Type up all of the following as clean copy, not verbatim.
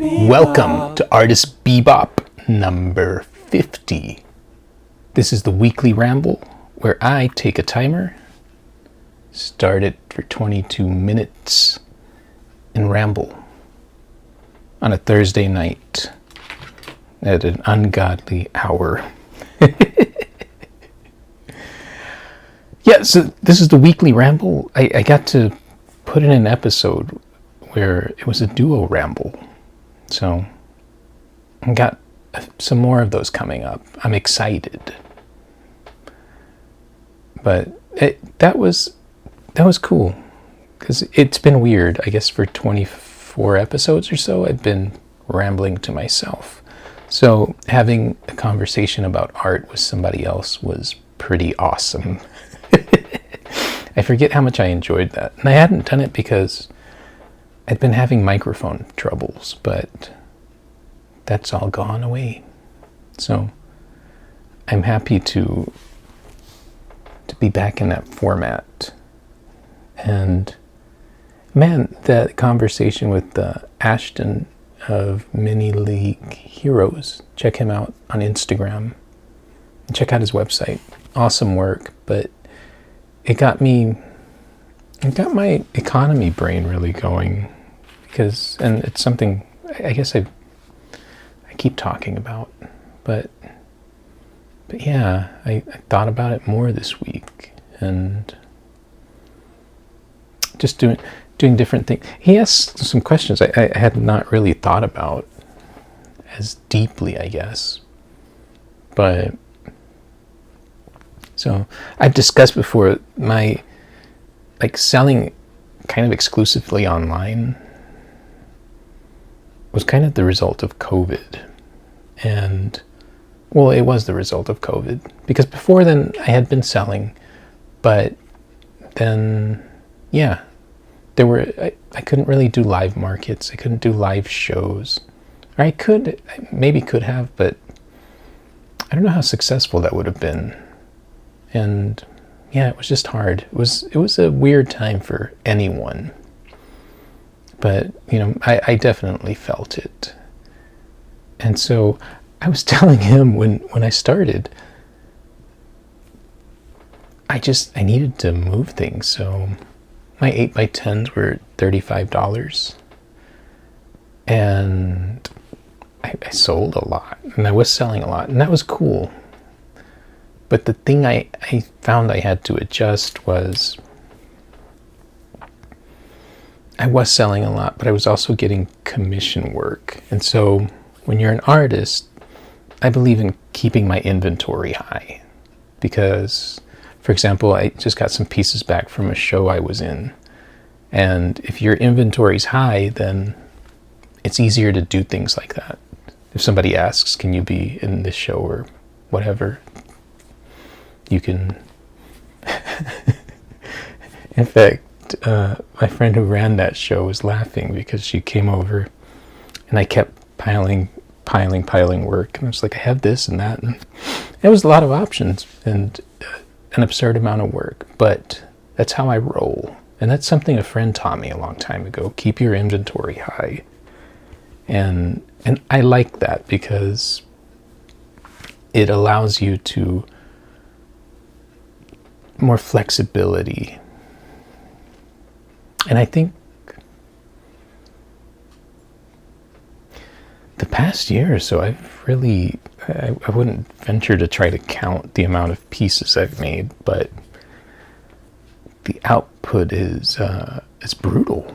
Welcome to Artist Bebop number 50. This is the weekly ramble where I take a timer, start it for 22 minutes, and ramble on a Thursday night at an ungodly hour. Yeah, so this is the weekly ramble. I got to put in an episode where it was a duo ramble. So I got some more of those coming up. I'm excited. But that was cool. Because it's been weird. I guess for 24 episodes or so, I've been rambling to myself. So having a conversation about art with somebody else was pretty awesome. I forget how much I enjoyed that. And I hadn't done it because I'd been having microphone troubles, but that's all gone away. So I'm happy to be back in that format. And man, that conversation with Ashton of Mini League Heroes, check him out on Instagram and check out his website. Awesome work, but it got my economy brain really going, because, and it's something I guess I keep talking about, but yeah, I thought about it more this week and just doing different things. He asked some questions I had not really thought about as deeply, I guess, but so I've discussed before my selling kind of exclusively online was kind of the result of COVID. And well, it was the result of COVID, because before then I had been selling, but then yeah, I couldn't really do live markets. I couldn't do live shows. Or I maybe could have, but I don't know how successful that would have been. And yeah, it was just hard. It was a weird time for anyone. But, I definitely felt it. And so I was telling him when I started, I needed to move things. So my 8x10s were $35. And I sold a lot. And I was selling a lot. And that was cool. But the thing I found I had to adjust was I was selling a lot, but I was also getting commission work. And so when you're an artist, I believe in keeping my inventory high. Because, for example, I just got some pieces back from a show I was in. And if your inventory's high, then it's easier to do things like that. If somebody asks, can you be in this show or whatever, you can. In fact, my friend who ran that show was laughing because she came over and I kept piling work. And I was like, I have this and that. And it was a lot of options and an absurd amount of work. But that's how I roll. And that's something a friend taught me a long time ago. Keep your inventory high. And I like that because it allows you to more flexibility. And I think the past year or so, I wouldn't venture to try to count the amount of pieces I've made, but the output is brutal.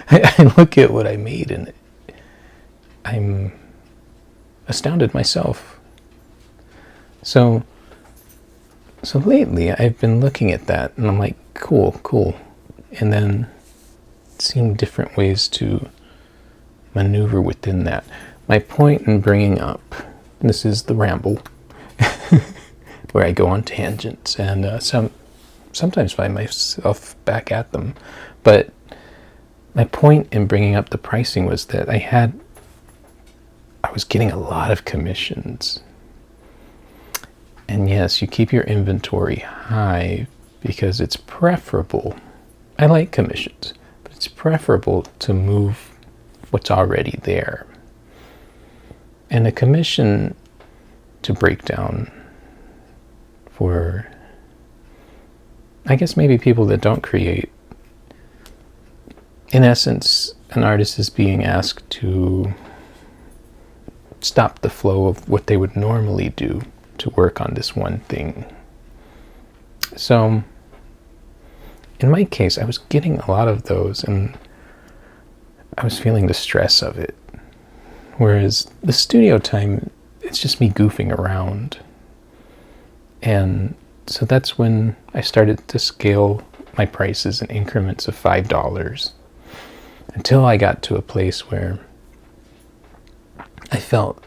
I look at what I made and I'm astounded myself. So lately I've been looking at that and I'm like, cool. And then seeing different ways to maneuver within that. My point in bringing up, this is the ramble, where I go on tangents and sometimes find myself back at them. But my point in bringing up the pricing was that I was getting a lot of commissions. And yes, you keep your inventory high because it's preferable. I like commissions, but it's preferable to move what's already there. And a commission to break down for, I guess, maybe people that don't create. In essence, an artist is being asked to stop the flow of what they would normally do to work on this one thing. So, in my case, I was getting a lot of those, and I was feeling the stress of it. Whereas the studio time, it's just me goofing around. And so that's when I started to scale my prices in increments of $5 until I got to a place where I felt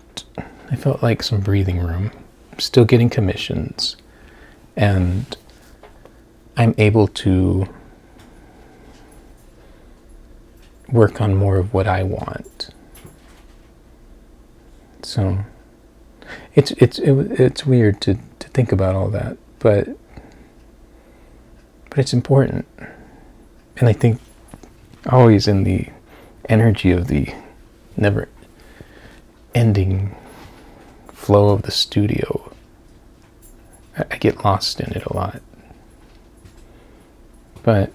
like some breathing room. I'm still getting commissions, and I'm able to work on more of what I want. So it's weird to think about all that, but it's important. And I think always in the energy of the never ending flow of the studio, I get lost in it a lot. But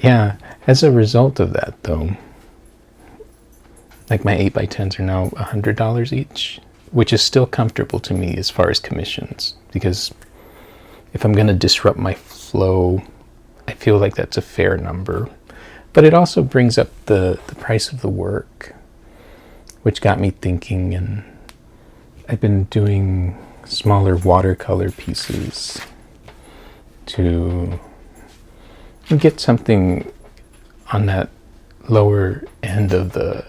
yeah, as a result of that though, like my 8x10s are now $100 each, which is still comfortable to me as far as commissions, because if I'm going to disrupt my flow, I feel like that's a fair number. But it also brings up the price of the work, which got me thinking, and I've been doing smaller watercolor pieces to get something on that lower end of the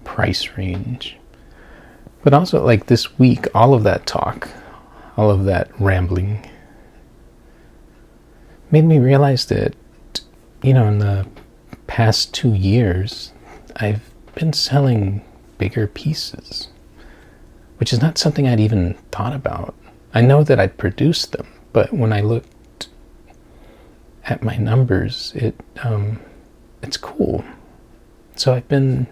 price range. But also, like this week, all of that talk, all of that rambling made me realize that, in the past 2 years, I've been selling bigger pieces, which is not something I'd even thought about. I know that I'd produced them, but when I looked at my numbers, it's cool. So I've been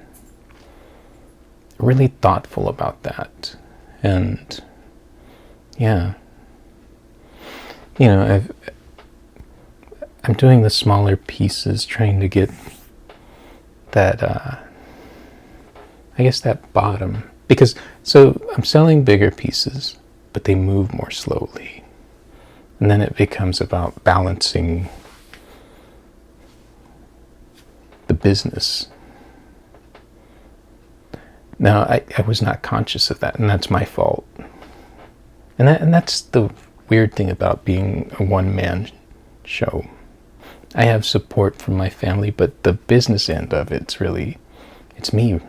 really thoughtful about that. And yeah, I'm doing the smaller pieces, trying to get that, I guess that bottom, because so I'm selling bigger pieces, but they move more slowly. And then it becomes about balancing the business. Now, I was not conscious of that, and that's my fault. And that's the weird thing about being a one-man show. I have support from my family, but the business end of it's me,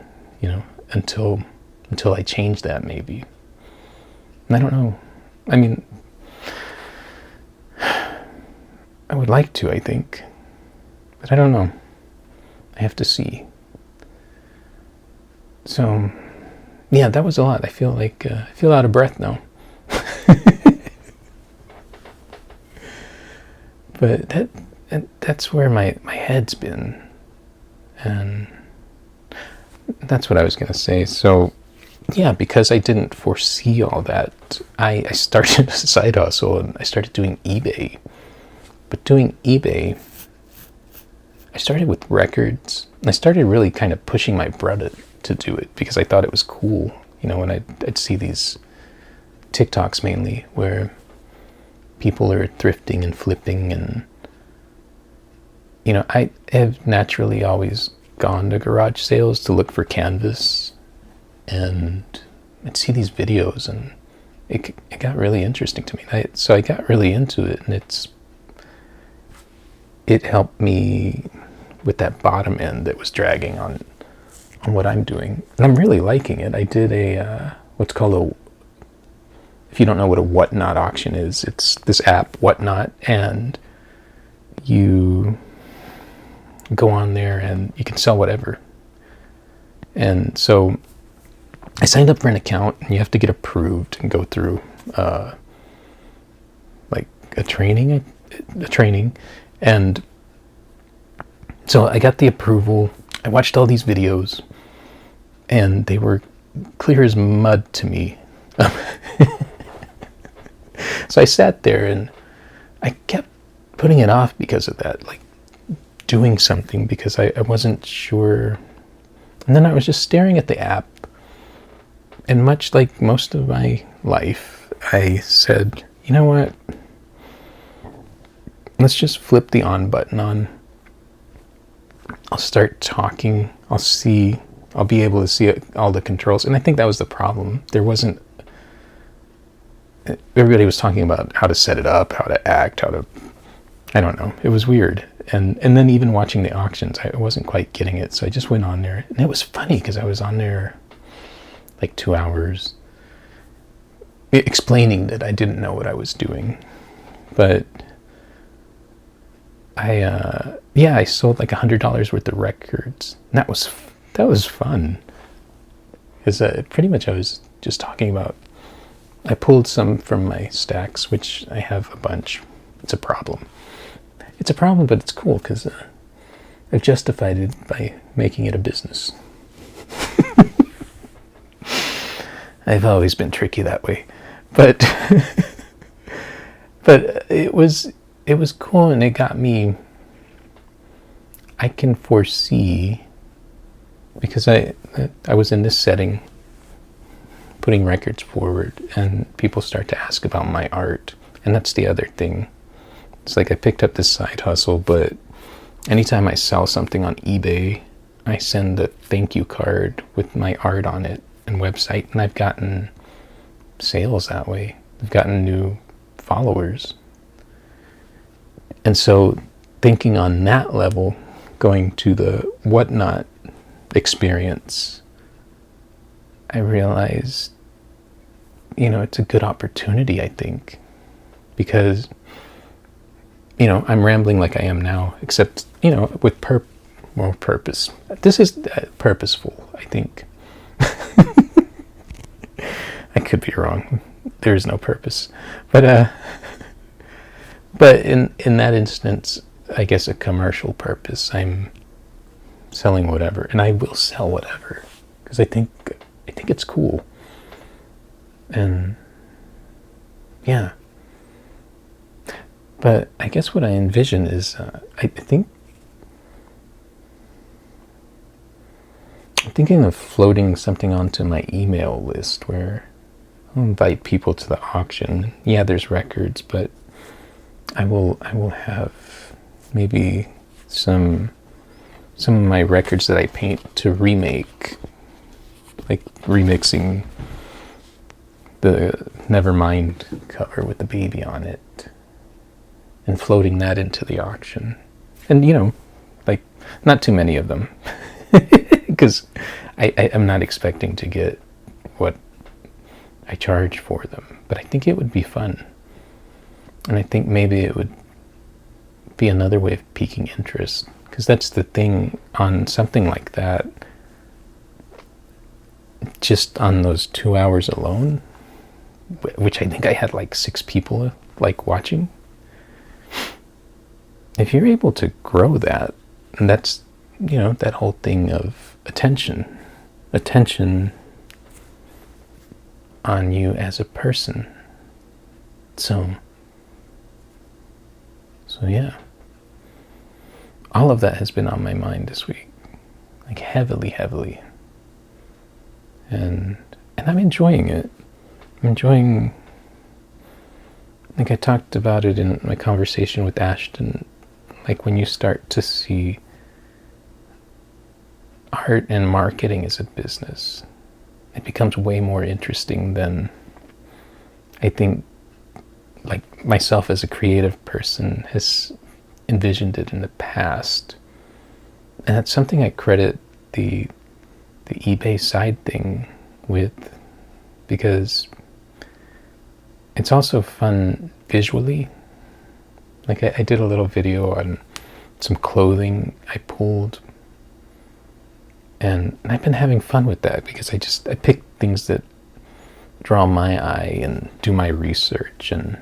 until I change that, maybe. And I don't know. I mean, I would like to, I think, but I don't know. I have to see. So, yeah, that was a lot. I feel out of breath now. But that's where my head's been, and that's what I was gonna say. So, yeah, because I didn't foresee all that, I started a side hustle, and I started doing eBay. But doing eBay, I started with records, and I started really kind of pushing my brother to do it because I thought it was cool. When I'd see these TikToks mainly where people are thrifting and flipping, and I have naturally always gone to garage sales to look for canvas, and I'd see these videos, and it got really interesting to me. So I got really into it, and it helped me with that bottom end that was dragging on what I'm doing. And I'm really liking it. I did what's called if you don't know what a Whatnot auction is, it's this app, Whatnot, and you go on there and you can sell whatever. And so I signed up for an account, and you have to get approved and go through like a training. And so I got the approval. I watched all these videos, and they were clear as mud to me. So I sat there and I kept putting it off because of that, like doing something, because I wasn't sure. And then I was just staring at the app, and much like most of my life, I said, you know what? Let's just flip the on button on. I'll start talking. I'll be able to see all the controls. And I think that was the problem. Everybody was talking about how to set it up, how to act, I don't know. It was weird. And then even watching the auctions, I wasn't quite getting it. So I just went on there. And it was funny because I was on there like 2 hours explaining that I didn't know what I was doing. But I sold like $100 worth of records. And that was fun. Because pretty much I was just talking about, I pulled some from my stacks, which I have a bunch. It's a problem. It's a problem, but it's cool because I've justified it by making it a business. I've always been tricky that way. But it was cool, and it got me. I can foresee, because I was in this setting putting records forward, and people start to ask about my art. And that's the other thing. It's like I picked up this side hustle, but anytime I sell something on eBay, I send a thank you card with my art on it and website, and I've gotten sales that way. I've gotten new followers. And so thinking on that level, going to the Whatnot experience, I realized, it's a good opportunity, I think, because, I'm rambling like I am now, except, with more purpose. This is purposeful, I think. I could be wrong. There is no purpose. But in that instance, I guess a commercial purpose. I'm selling whatever, and I will sell whatever, because I think it's cool. And yeah. But I guess what I envision is, I'm thinking of floating something onto my email list where I'll invite people to the auction. Yeah, there's records, but I will have maybe some of my records that I paint to remake, like remixing the Nevermind cover with the baby on it, and floating that into the auction. And like, not too many of them, because I'm not expecting to get what I charge for them, but I think it would be fun. And I think maybe it would be another way of piquing interest, because that's the thing on something like that. Just on those 2 hours alone, which I think I had like 6 people like watching. If you're able to grow that, and that's, that whole thing of attention on you as a person. So yeah. All of that has been on my mind this week. Like heavily. And I'm enjoying it. I'm enjoying, like I talked about it in my conversation with Ashton, like when you start to see art and marketing as a business, it becomes way more interesting than I think, like myself as a creative person has envisioned it in the past. And that's something I credit the eBay side thing with, because it's also fun visually. Like I did a little video on some clothing I pulled, and I've been having fun with that, because I pick things that draw my eye and do my research and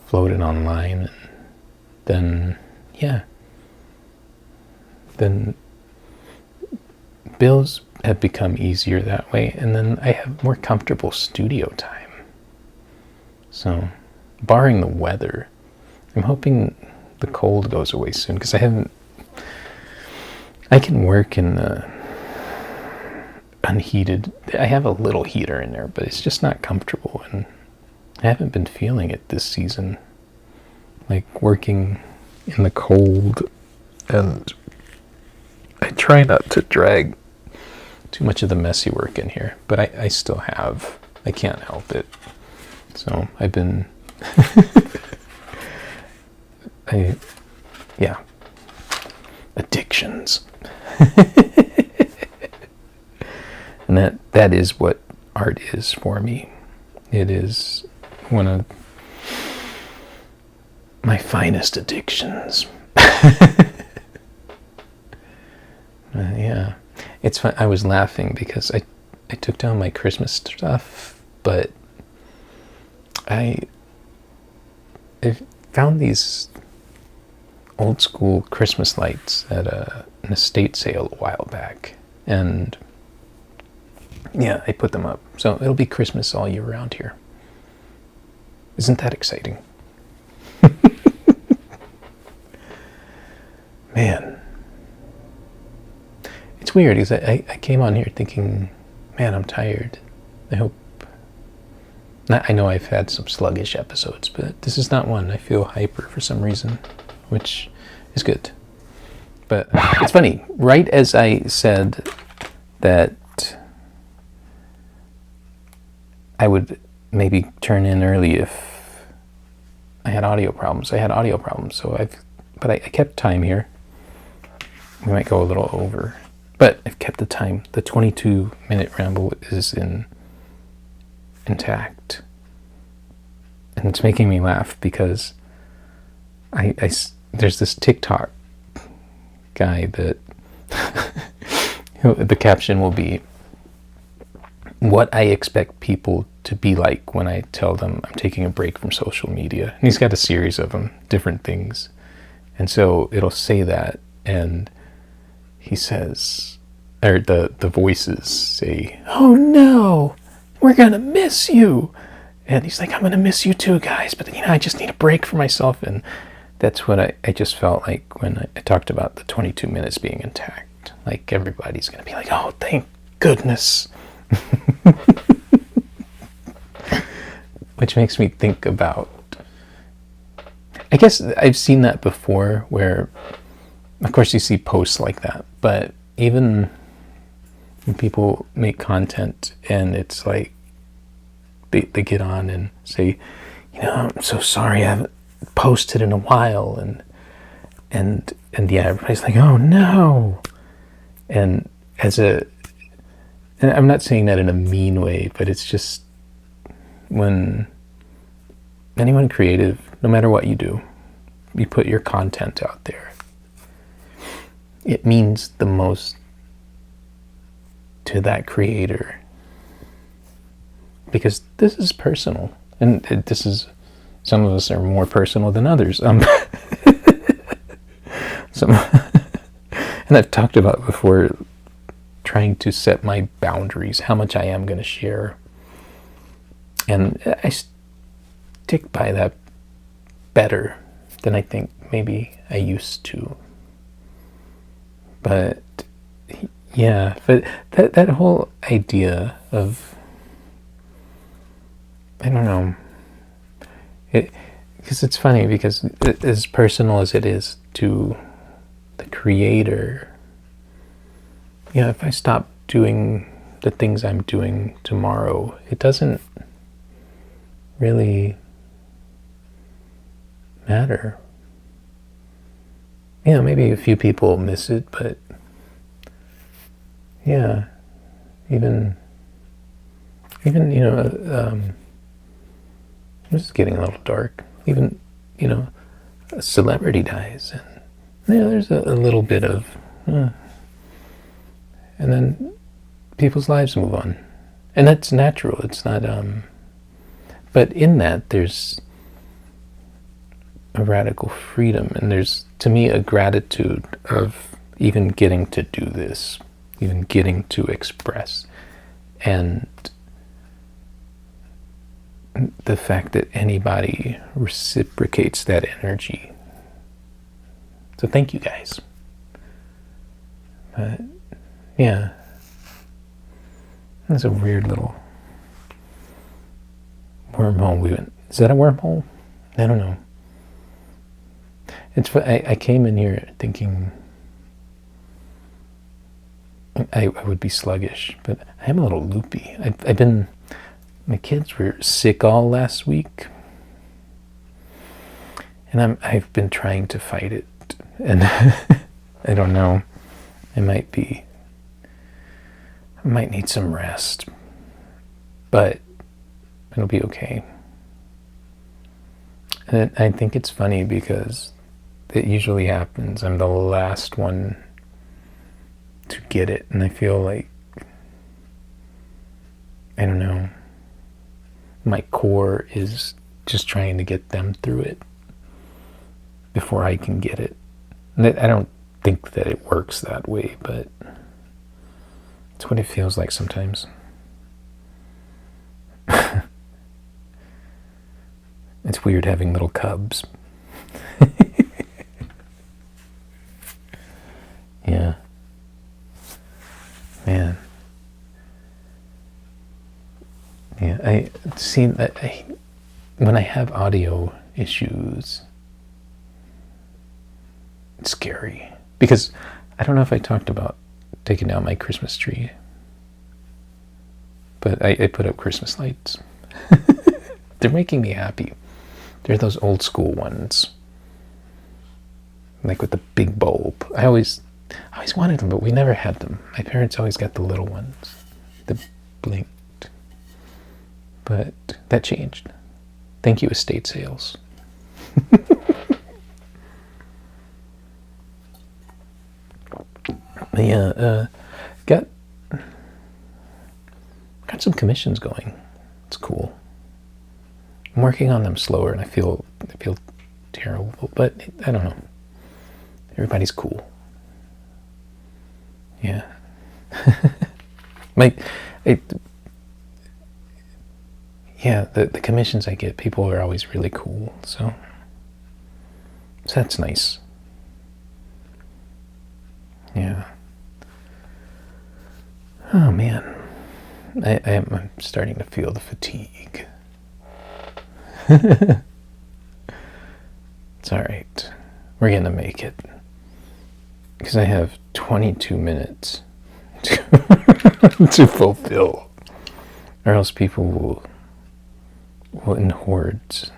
float it online, and then builds have become easier that way, and then I have more comfortable studio time. So, barring the weather, I'm hoping the cold goes away soon, because I can work in the unheated. I have a little heater in there, but it's just not comfortable, and I haven't been feeling it this season. Like working in the cold, and I try not to drag too much of the messy work in here, but I still have. I can't help it. So I've been, addictions. And that is what art is for me. It is one of my finest addictions. Yeah. It's fun. I was laughing because I took down my Christmas stuff, but I found these old school Christmas lights at an estate sale a while back, and yeah, I put them up. So it'll be Christmas all year round here. Isn't that exciting? Man. It's weird because I came on here thinking, man, I'm tired. I know I've had some sluggish episodes, but this is not one. I feel hyper for some reason, which is good. But it's funny, right as I said that I would maybe turn in early if I had audio problems. So but I kept time here. We might go a little over, but I've kept the time. The 22-minute ramble is intact, and it's making me laugh because there's this TikTok guy that the caption will be, what I expect people to be like when I tell them I'm taking a break from social media. And he's got a series of them, different things. And so it'll say that, and he says, or the voices say, oh no, we're gonna miss you. And he's like, I'm gonna miss you too, guys, but I just need a break for myself. And that's what I just felt like when I talked about the 22 minutes being intact. Like everybody's gonna be like, oh, thank goodness. Which makes me think about, I guess I've seen that before, where of course you see posts like that, but even when people make content and it's like they get on and say, I'm so sorry, I haven't posted in a while, and yeah, everybody's like, oh no. And and I'm not saying that in a mean way, but it's just, when anyone creative, no matter what you do, you put your content out there, it means the most to that creator, because this is personal, and this is, some of us are more personal than others. And I've talked about before, trying to set my boundaries, how much I am going to share. And I stick by that better than I think maybe I used to. But yeah, but that whole idea of, I don't know, because it's funny, because as personal as it is to the creator, if I stop doing the things I'm doing tomorrow, it doesn't really matter. Maybe a few people miss it, but yeah, even this is getting a little dark. Even a celebrity dies, and there's a little bit of, and then people's lives move on, and that's natural. It's not. But in that, there's a radical freedom, and there's, to me, a gratitude of even getting to do this, even getting to express. And the fact that anybody reciprocates that energy. So thank you guys. But yeah, that's a weird little wormhole we went. Is that a wormhole? I don't know. I came in here thinking I would be sluggish, but I am a little loopy. My kids were sick all last week, and I've been trying to fight it, and I don't know. I might need some rest, but it'll be okay. And I think it's funny because it usually happens. I'm the last one to get it, and I feel like, I don't know, my core is just trying to get them through it before I can get it. And I don't think that it works that way, but it's what it feels like sometimes. It's weird having little cubs. Yeah. Man. Yeah, I see that when I have audio issues, it's scary. Because I don't know if I talked about taking down my Christmas tree, but I put up Christmas lights. They're making me happy. They're those old school ones, like with the big bulb. I always wanted them, but we never had them. My parents always got the little ones, the blinked. But that changed. Thank you, estate sales. Yeah, got some commissions going. It's cool. I'm working on them slower, and I feel terrible, but I don't know. Everybody's cool. Yeah. The commissions I get, people are always really cool, so that's nice. Yeah. Oh man, I'm starting to feel the fatigue. It's all right. We're gonna make it, because I have 22 minutes to fulfill, or else people will in hordes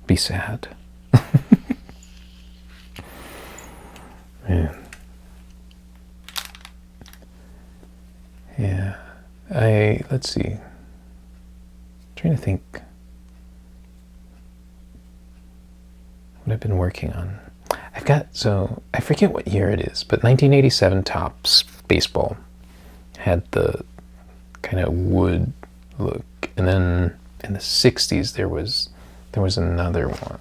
be sad. Man. Yeah. Let's see. I'm trying to think what I've been working on. I forget what year it is, but 1987 Topps baseball had the kind of wood look, and then in the 60s there was another one,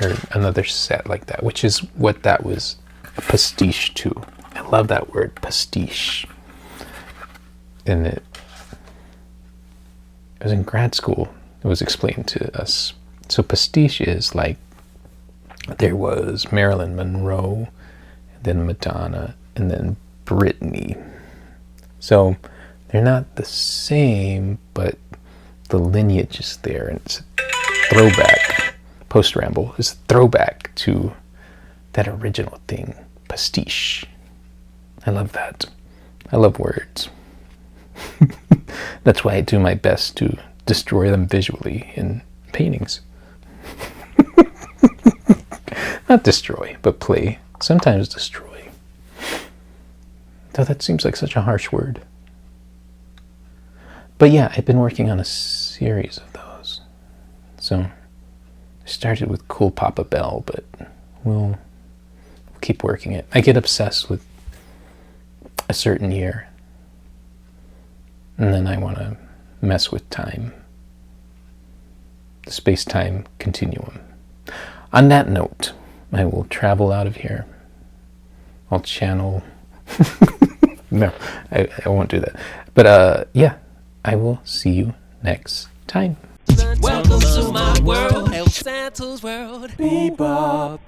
or another set like that, which is what that was a pastiche to. I love that word, pastiche. And it was in grad school. It was explained to us. So pastiche is like, there was Marilyn Monroe, then Madonna, and then Britney. So they're not the same, but the lineage is there, and it's a throwback. Post-Ramble is a throwback to that original thing, pastiche. I love that. I love words. That's why I do my best to destroy them visually in paintings. Not destroy, but play. Sometimes destroy. Though that seems like such a harsh word. But yeah, I've been working on a series of those. So I started with Cool Papa Bell, but we'll keep working it. I get obsessed with a certain year, and then I want to mess with time, the space-time continuum. On that note, I will travel out of here. I'll channel No, I won't do that. But yeah, I will see you next time. Welcome to my world, El Santos world. Bebop.